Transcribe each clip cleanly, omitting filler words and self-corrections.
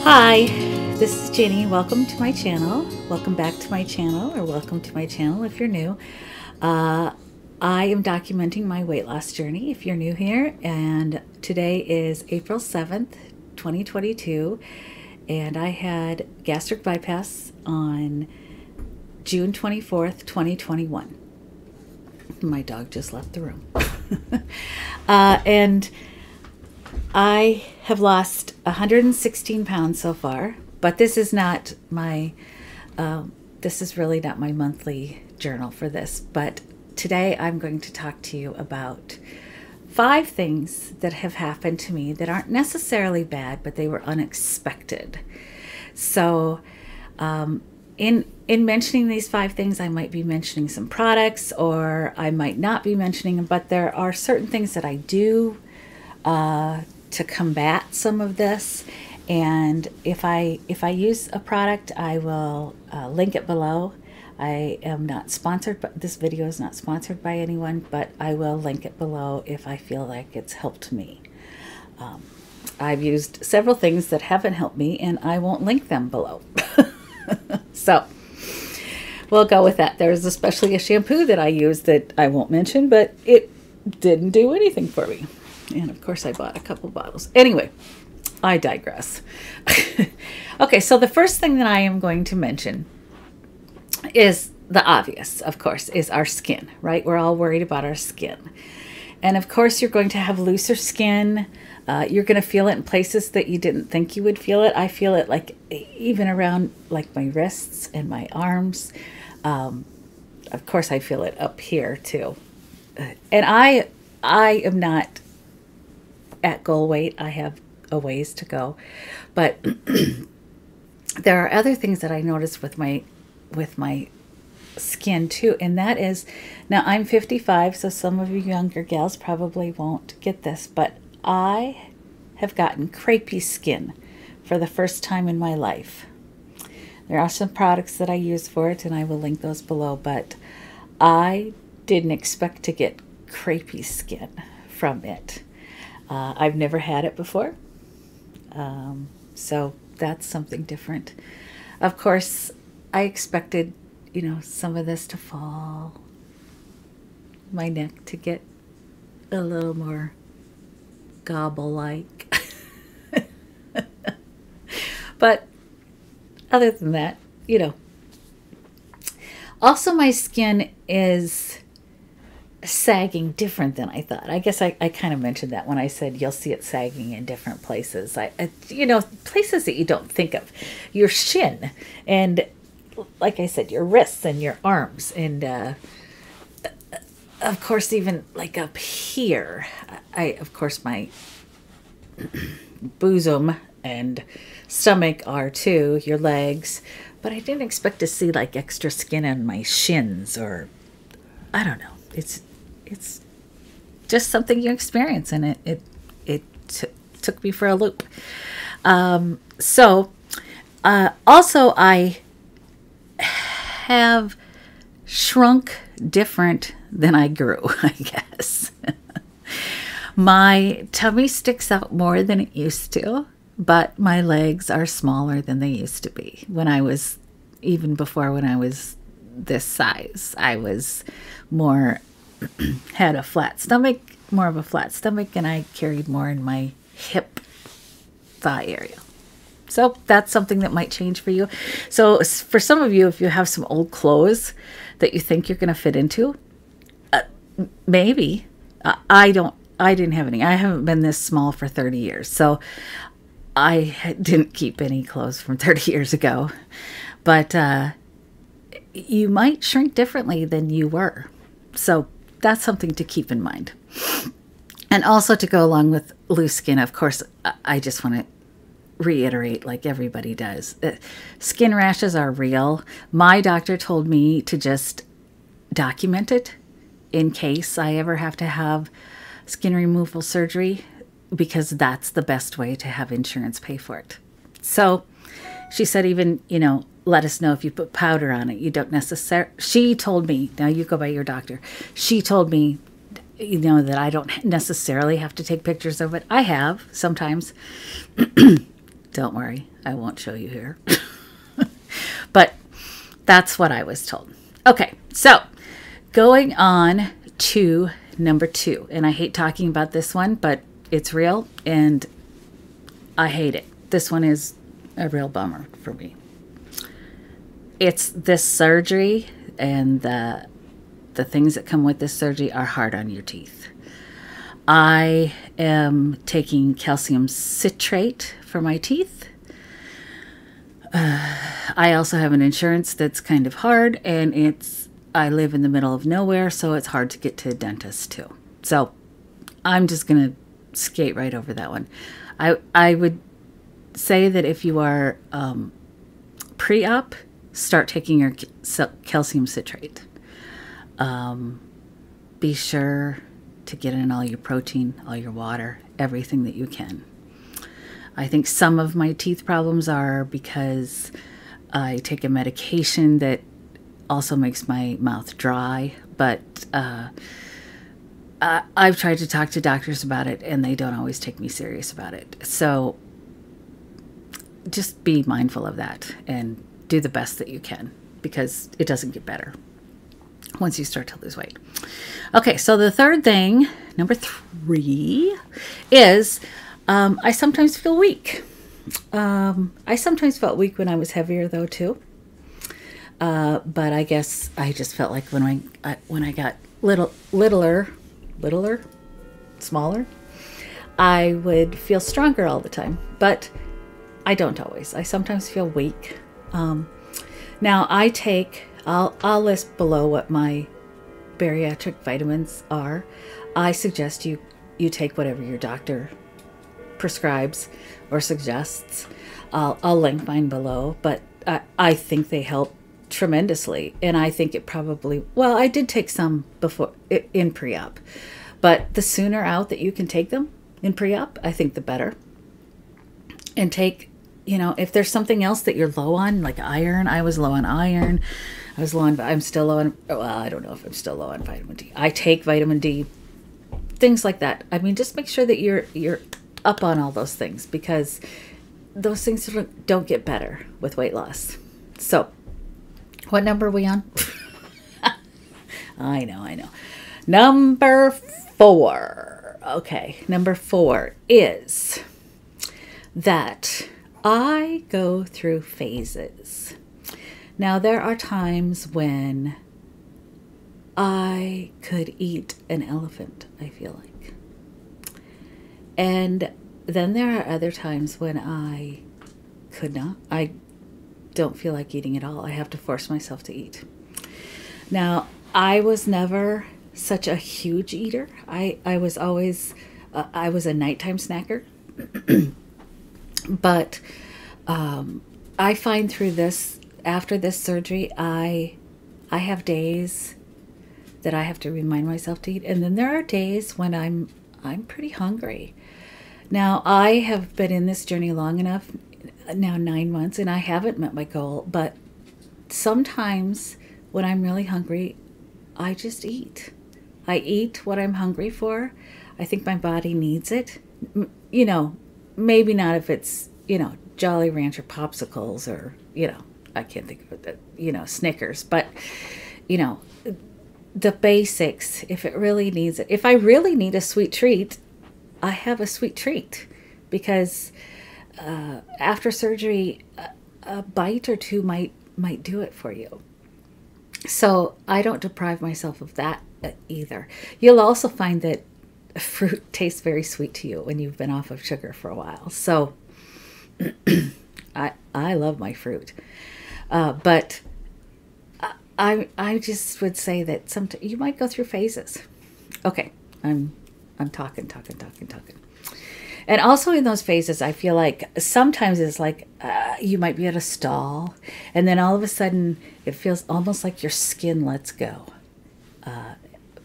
Hi, this is Ginny. Welcome to my channel. Welcome back to my channel, or welcome to my channel if you're new. I am documenting my weight loss journey if you're new here, and today is April 7th, 2022, and I had gastric bypass on June 24th, 2021. My dog just left the room. And I have lost 116 pounds so far, but this is not my, this is really not my monthly journal for this. But today I'm going to talk to you about 5 things that have happened to me that aren't necessarily bad, but they were unexpected. So in mentioning these 5 things, I might be mentioning some products, or I might not be mentioning them, but there are certain things that I do to combat some of this. And if I use a product, I will link it below. I am not sponsored, but this video is not sponsored by anyone, but I will link it below if I feel like it's helped me. I've used several things that haven't helped me, and I won't link them below. So we'll go with that. There's especially a shampoo that I use that I won't mention, but it didn't do anything for me. And of course I bought a couple bottles. Anyway, I digress. Okay, so the first thing that I am going to mention is the obvious, of course, is our skin, right? We're all worried about our skin. And of course, you're going to have looser skin. You're going to feel it in places that you didn't think you would feel it. I feel it like even around like my wrists and my arms. Of course, I feel it up here too. And I am not at goal weight. I have a ways to go, but there are other things that I noticed with my skin too, and that is, now I'm 55, so some of you younger gals probably won't get this, but I have gotten crepey skin for the first time in my life. There are some products that I use for it, and I will link those below, but I didn't expect to get crepey skin from it. I've never had it before, so that's something different. Of course, I expected, you know, some of this to fall, my neck to get a little more gobble-like. But other than that, you know. Also, my skin is sagging different than I thought. I guess I kind of mentioned that when I said you'll see it sagging in different places. You know, places that you don't think of. Your shin, and like I said, your wrists and your arms, and of course even like up here. Of course my bosom and stomach are too, your legs, but I didn't expect to see like extra skin on my shins, or I don't know. It's just something you experience, and it took me for a loop. Also, I have shrunk different than I grew, I guess. My tummy sticks out more than it used to, but my legs are smaller than they used to be. Even before when I was this size, I was more, had a flat stomach, more of a flat stomach, and I carried more in my hip thigh area. So that's something that might change for you. So for some of you, if you have some old clothes that you think you're going to fit into, maybe. I didn't have any. I haven't been this small for 30 years. So I didn't keep any clothes from 30 years ago. But you might shrink differently than you were. So that's something to keep in mind. And also, to go along with loose skin, of course, I just want to reiterate, like everybody does, skin rashes are real. My doctor told me to just document it in case I ever have to have skin removal surgery, because that's the best way to have insurance pay for it. So she said, even, you know, let us know if you put powder on it. You don't necessarily, she told me, now you go by your doctor, she told me, you know, that I don't necessarily have to take pictures of it. I have sometimes. Don't worry, I won't show you here. But that's what I was told. Okay, so going on to number 2. And I hate talking about this one, but it's real and I hate it. This one is a real bummer for me. It's this surgery, and the things that come with this surgery are hard on your teeth. I am taking calcium citrate for my teeth. I also have an insurance that's kind of hard, and I live in the middle of nowhere, so it's hard to get to a dentist too. So I'm just going to skate right over that one. I would say that if you are pre-op, start taking your calcium citrate. Be sure to get in all your protein, all your water, everything that you can. I think some of my teeth problems are because I take a medication that also makes my mouth dry, but I've tried to talk to doctors about it and they don't always take me serious about it. So just be mindful of that and do the best that you can, because it doesn't get better once you start to lose weight. Okay, so the third thing, number 3, is I sometimes feel weak. I sometimes felt weak when I was heavier though too. But I guess I just felt like when I got littler, smaller, I would feel stronger all the time. But I don't always. I sometimes feel weak. Now I'll list below what my bariatric vitamins are. I suggest you take whatever your doctor prescribes or suggests. I'll link mine below, but I think they help tremendously. And I think it probably, well, I did take some before in pre-op, but the sooner out that you can take them in pre-op, I think the better. And take, if there's something else that you're low on, like iron. I was low on iron. I'm still low on, well, I don't know if I'm still low on vitamin D. I take vitamin D, things like that. I mean, just make sure that you're up on all those things, because those things don't get better with weight loss. So what number are we on? I know. Number 4. Okay. Number 4 is that I go through phases. Now, there are times when I could eat an elephant, I feel like. And then there are other times when I could not. I don't feel like eating at all. I have to force myself to eat. Now, I was never such a huge eater. I was always, I was a nighttime snacker. But I find through this, after this surgery, I have days that I have to remind myself to eat. And then there are days when I'm pretty hungry. Now, I have been in this journey long enough, now 9 months, and I haven't met my goal, but sometimes when I'm really hungry, I just eat. I eat what I'm hungry for. I think my body needs it. Maybe not if it's, Jolly Rancher popsicles or, I can't think of it, Snickers, but, the basics, if it really needs it. If I really need a sweet treat, I have a sweet treat, because after surgery, a bite or two might do it for you. So I don't deprive myself of that either. You'll also find that fruit tastes very sweet to you when you've been off of sugar for a while. So I love my fruit, but I just would say that sometimes you might go through phases. Okay, I'm talking. And also in those phases, I feel like sometimes it's like you might be at a stall, and then all of a sudden it feels almost like your skin lets go.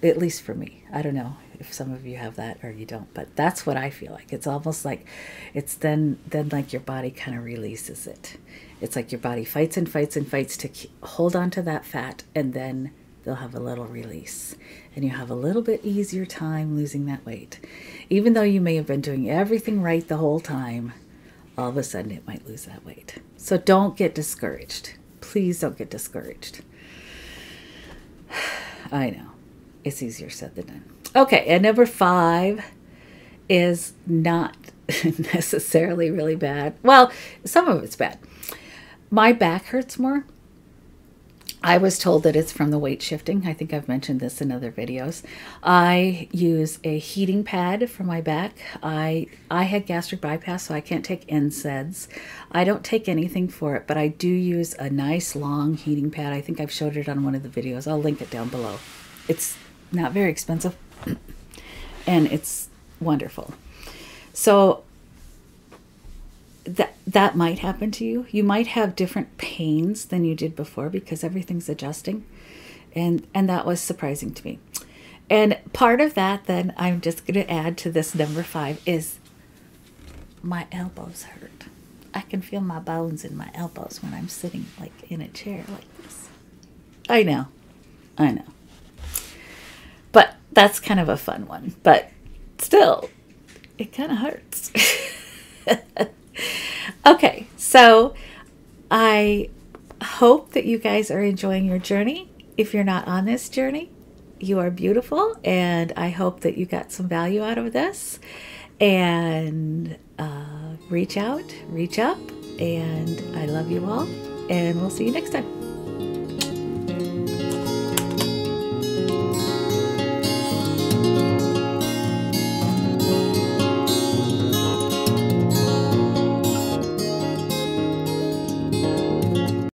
At least for me. I don't know if some of you have that or you don't, but that's what I feel like. It's almost like it's then like your body kind of releases it. It's like your body fights and fights and fights to hold on to that fat, and then they'll have a little release, and you have a little bit easier time losing that weight. Even though you may have been doing everything right the whole time, all of a sudden it might lose that weight. So don't get discouraged. Please don't get discouraged. I know. It's easier said than done. Okay, and number 5 is not necessarily really bad. Well, some of it's bad. My back hurts more. I was told that it's from the weight shifting. I think I've mentioned this in other videos. I use a heating pad for my back. I had gastric bypass, so I can't take NSAIDs. I don't take anything for it, but I do use a nice long heating pad. I think I've showed it on one of the videos. I'll link it down below. It's not very expensive, and it's wonderful. So that might happen to you. You might have different pains than you did before because everything's adjusting. And that was surprising to me. And part of that, then, I'm just going to add to this number 5 is my elbows hurt. I can feel my bones in my elbows when I'm sitting like in a chair like this. I know. But that's kind of a fun one. But still, it kind of hurts. Okay, so I hope that you guys are enjoying your journey. If you're not on this journey, you are beautiful, and I hope that you got some value out of this. And reach out, reach up, and I love you all, and we'll see you next time.